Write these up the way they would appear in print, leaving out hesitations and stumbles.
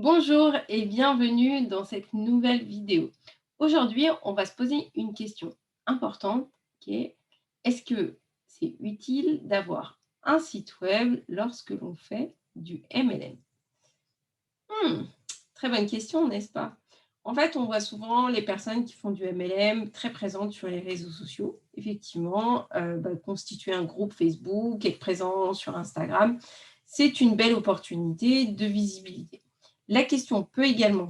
Bonjour et bienvenue dans cette nouvelle vidéo. Aujourd'hui, on va se poser une question importante qui est: est-ce que c'est utile d'avoir un site web lorsque l'on fait du MLM? Hmm, Très bonne question, n'est-ce pas? En fait, on voit souvent les personnes qui font du MLM très présentes sur les réseaux sociaux. Effectivement, constituer un groupe Facebook, être présent sur Instagram, c'est une belle opportunité de visibilité. La question peut également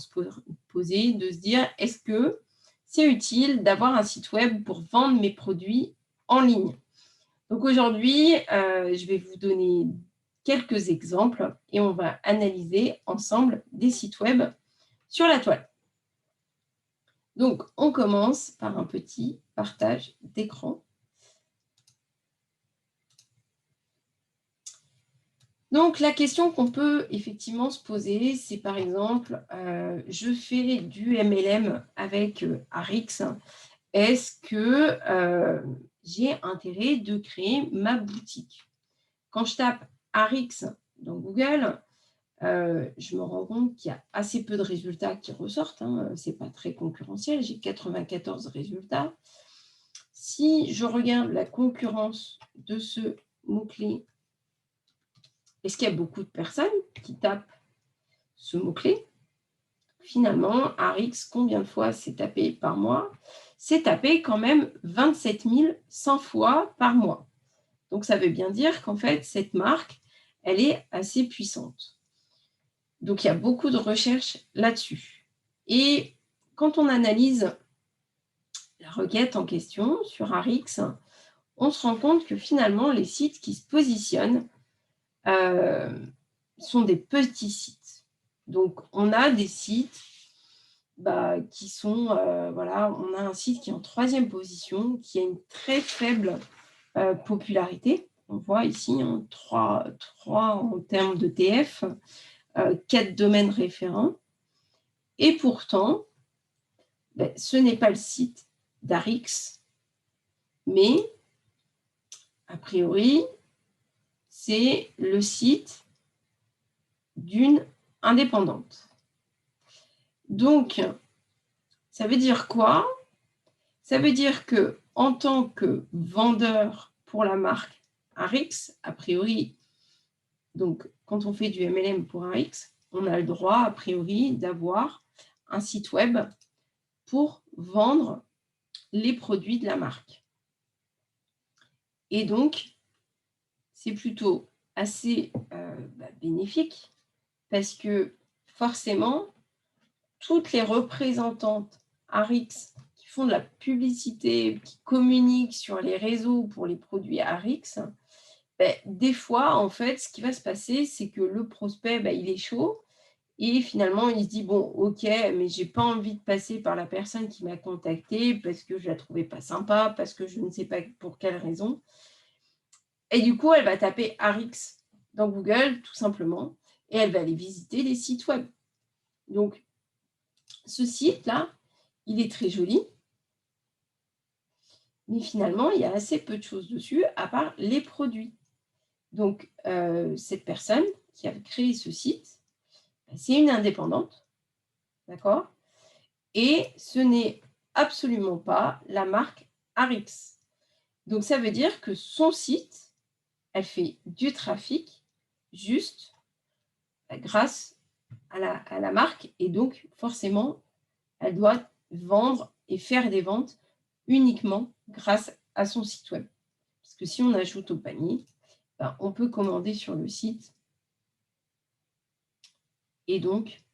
poser de se dire: est-ce que c'est utile d'avoir un site web pour vendre mes produits en ligne? Donc aujourd'hui, je vais vous donner quelques exemples et on va analyser ensemble des sites web sur la toile. Donc, on commence par un petit partage d'écran. Donc, la question qu'on peut effectivement se poser, c'est par exemple, je fais du MLM avec Arix. Est-ce que j'ai intérêt de créer ma boutique? Quand je tape Arix dans Google, je me rends compte qu'il y a assez peu de résultats qui ressortent, hein, c'est pas très concurrentiel, j'ai 94 résultats. Si je regarde la concurrence de ce mot-clé, est-ce qu'il y a beaucoup de personnes qui tapent ce mot-clé? Finalement, Arix, combien de fois c'est tapé par mois? C'est tapé quand même 27 100 fois par mois. Donc ça veut bien dire qu'en fait, cette marque, elle est assez puissante. Donc il y a beaucoup de recherches là-dessus. Et quand on analyse la requête en question sur Arix, on se rend compte que finalement, les sites qui se positionnent sont des petits sites. Donc on a des sites qui sont, voilà, on a un site qui est en troisième position, qui a une très faible popularité. On voit ici, hein, 3 en termes de TF, 4 domaines référents. Et pourtant, ce n'est pas le site d'Arix, mais a priori, c'est le site d'une indépendante. Donc, ça veut dire quoi? Ça veut dire que en tant que vendeur pour la marque Arix, a priori, donc quand on fait du MLM pour Arix, on a le droit, a priori, d'avoir un site web pour vendre les produits de la marque. Et donc, c'est plutôt assez bénéfique parce que forcément, toutes les représentantes Arix qui font de la publicité, qui communiquent sur les réseaux pour les produits Arix, des fois, en fait, ce qui va se passer, c'est que le prospect, il est chaud et finalement, il se dit: «Bon, OK, mais j'ai pas envie de passer par la personne qui m'a contacté parce que je la trouvais pas sympa, parce que je ne sais pas pour quelle raison», et du coup, elle va taper Arix dans Google, tout simplement, et elle va aller visiter les sites web. Donc, ce site-là, il est très joli, mais finalement, il y a assez peu de choses dessus à part les produits. Donc, cette personne qui a créé ce site, c'est une indépendante, d'accord? Et ce n'est absolument pas la marque Arix. Donc, ça veut dire que son site, elle fait du trafic juste grâce à la marque et donc forcément, elle doit vendre et faire des ventes uniquement grâce à son site web. Parce que si on ajoute au panier, on peut commander sur le site et donc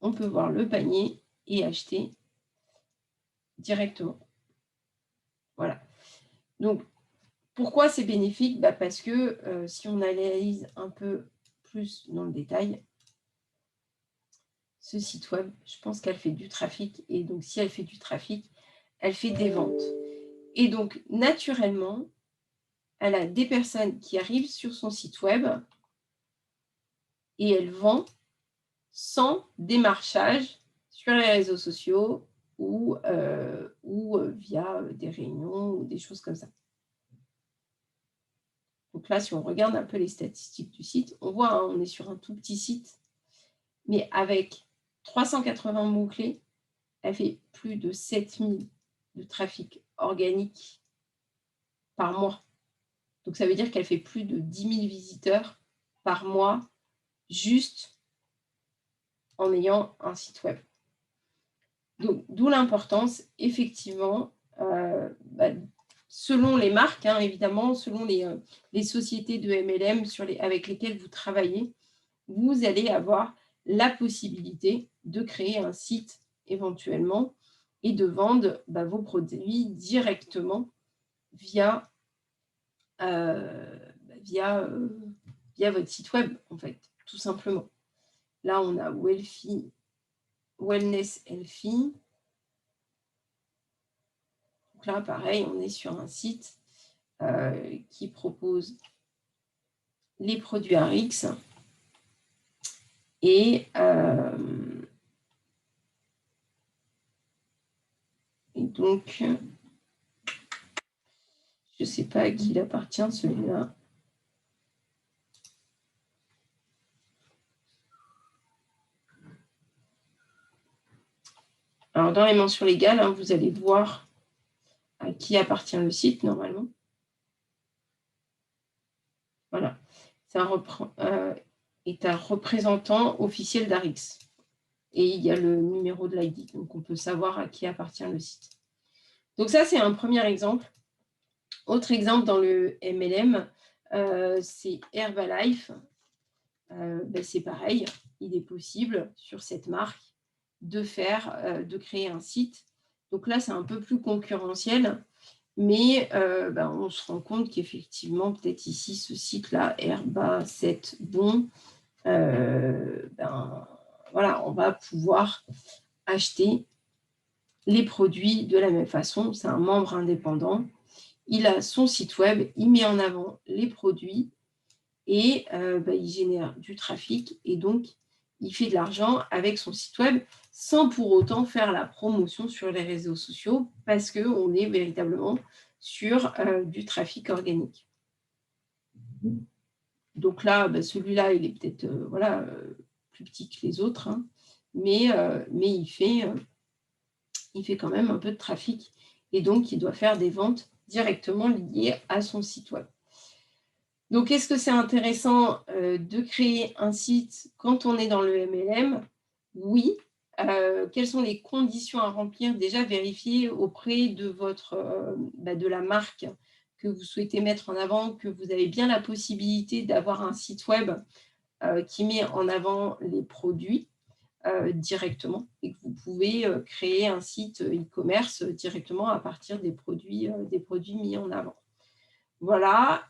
on peut voir le panier et acheter directement. Voilà. Donc, pourquoi c'est bénéfique? Parce que si on analyse un peu plus dans le détail, ce site web, je pense qu'elle fait du trafic et donc si elle fait du trafic, elle fait des ventes. Et donc, naturellement, elle a des personnes qui arrivent sur son site web et elle vend sans démarchage sur les réseaux sociaux ou via des réunions ou des choses comme ça. Donc là, si on regarde un peu les statistiques du site, on voit, hein, on est sur un tout petit site mais avec 380 mots-clés, elle fait plus de 7000 de trafic organique par mois. Donc, ça veut dire qu'elle fait plus de 10 000 visiteurs par mois juste en ayant un site web. Donc, d'où l'importance, effectivement, selon les marques, hein, évidemment, selon les sociétés de MLM avec lesquelles vous travaillez, vous allez avoir la possibilité de créer un site éventuellement et de vendre vos produits directement via votre site web, en fait, tout simplement. Là, on a Wellness Healthy. Donc là, pareil, on est sur un site qui propose les produits Rx et donc, je ne sais pas à qui il appartient celui-là. Alors, dans les mentions légales, hein, vous allez voir à qui appartient le site, normalement. Voilà. C'est un représentant officiel d'Arix. Et il y a le numéro de l'ID, donc on peut savoir à qui appartient le site. Donc ça, c'est un premier exemple. Autre exemple dans le MLM, c'est Herbalife. C'est pareil, il est possible sur cette marque de créer un site. Donc là, c'est un peu plus concurrentiel, mais on se rend compte qu'effectivement, peut-être ici, ce site-là, Herba 7 Bon, voilà, on va pouvoir acheter les produits de la même façon. C'est un membre indépendant. Il a son site web, il met en avant les produits et il génère du trafic et donc il fait de l'argent avec son site web sans pour autant faire la promotion sur les réseaux sociaux parce qu'on est véritablement sur du trafic organique. Donc là, celui-là, il est peut-être plus petit que les autres, hein, mais il fait quand même un peu de trafic et donc il doit faire des ventes directement liées à son site web. Donc, est-ce que c'est intéressant de créer un site quand on est dans le MLM? Oui. Quelles sont les conditions à remplir? Déjà, vérifier auprès de de la marque que vous souhaitez mettre en avant, que vous avez bien la possibilité d'avoir un site web qui met en avant les produits directement et que vous pouvez créer un site e-commerce directement à partir des produits mis en avant. Voilà,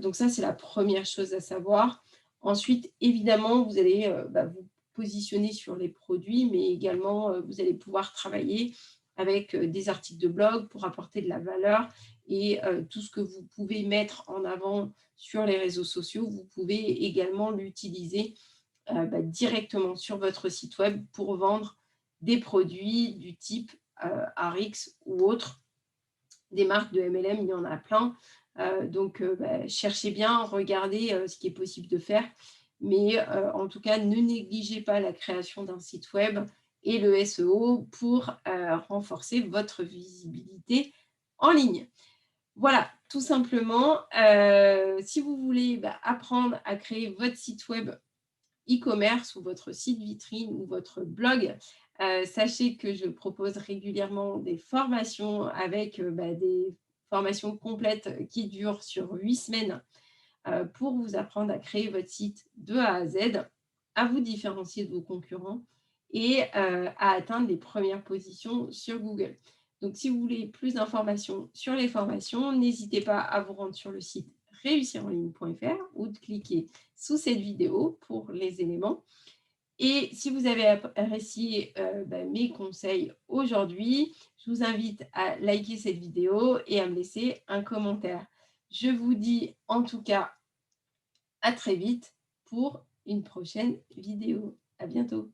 donc ça, c'est la première chose à savoir. Ensuite, évidemment, vous allez vous positionner sur les produits, mais également, vous allez pouvoir travailler avec des articles de blog pour apporter de la valeur et tout ce que vous pouvez mettre en avant sur les réseaux sociaux, vous pouvez également l'utiliser directement sur votre site web pour vendre des produits du type Rx ou autres. Des marques de MLM, il y en a plein. Donc, cherchez bien, regardez ce qui est possible de faire. Mais en tout cas, ne négligez pas la création d'un site web et le SEO pour renforcer votre visibilité en ligne. Voilà, tout simplement. Si vous voulez apprendre à créer votre site web e-commerce ou votre site vitrine ou votre blog, sachez que je propose régulièrement des formations avec des formations complètes qui durent sur 8 semaines pour vous apprendre à créer votre site de A à Z, à vous différencier de vos concurrents et à atteindre les premières positions sur Google. Donc, si vous voulez plus d'informations sur les formations, n'hésitez pas à vous rendre sur le site réussirenligne.fr ou de cliquer sous cette vidéo pour les éléments. Et si vous avez apprécié mes conseils aujourd'hui, je vous invite à liker cette vidéo et à me laisser un commentaire. Je vous dis en tout cas à très vite pour une prochaine vidéo. À bientôt.